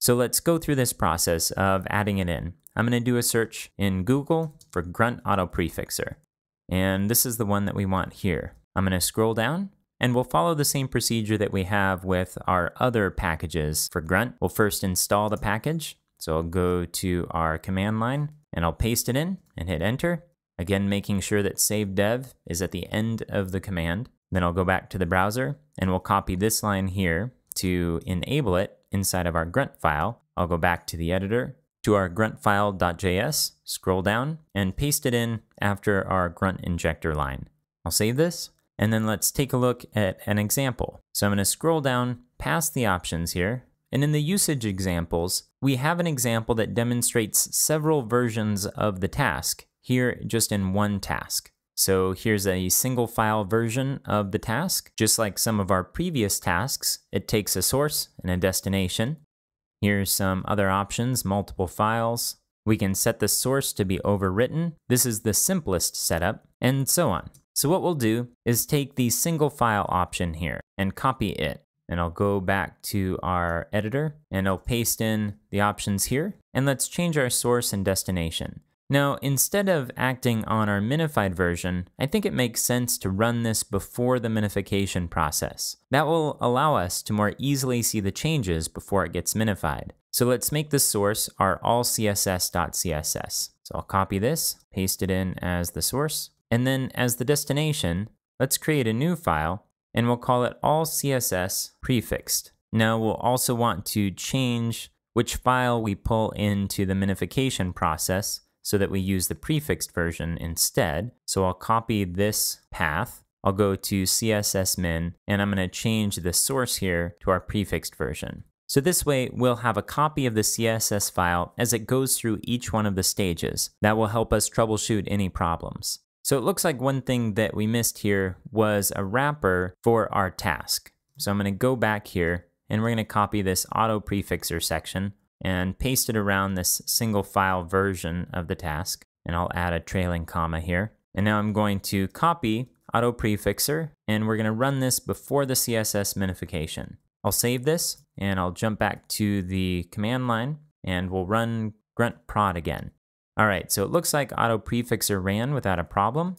So let's go through this process of adding it in. I'm going to do a search in Google for Grunt Autoprefixer. And this is the one that we want here. I'm going to scroll down and we'll follow the same procedure that we have with our other packages for Grunt. We'll first install the package. So I'll go to our command line and I'll paste it in and hit enter. Again, making sure that save dev is at the end of the command. Then I'll go back to the browser and we'll copy this line here to enable it inside of our Grunt file. I'll go back to the editor, to our gruntfile.js, scroll down, and paste it in after our Grunt injector line. I'll save this, and then let's take a look at an example. So I'm going to scroll down past the options here, and in the usage examples, we have an example that demonstrates several versions of the task, here just in one task. So here's a single file version of the task. Just like some of our previous tasks, it takes a source and a destination. Here's some other options, multiple files. We can set the source to be overwritten. This is the simplest setup, and so on. So what we'll do is take the single file option here and copy it. And I'll go back to our editor and I'll paste in the options here. And let's change our source and destination. Now, instead of acting on our minified version, I think it makes sense to run this before the minification process. That will allow us to more easily see the changes before it gets minified. So let's make the source our allcss.css. So I'll copy this, paste it in as the source, and then as the destination, let's create a new file, and we'll call it allcss_prefixed. Now we'll also want to change which file we pull into the minification process, so that we use the prefixed version instead. So I'll copy this path, I'll go to CSS min, and I'm going to change the source here to our prefixed version. So this way we'll have a copy of the CSS file as it goes through each one of the stages. That will help us troubleshoot any problems. So it looks like one thing that we missed here was a wrapper for our task. So I'm going to go back here and we're going to copy this Autoprefixer section and paste it around this single file version of the task. And I'll add a trailing comma here. And now I'm going to copy Autoprefixer, and we're going to run this before the CSS minification. I'll save this, and I'll jump back to the command line, and we'll run grunt prod again. All right, so it looks like Autoprefixer ran without a problem.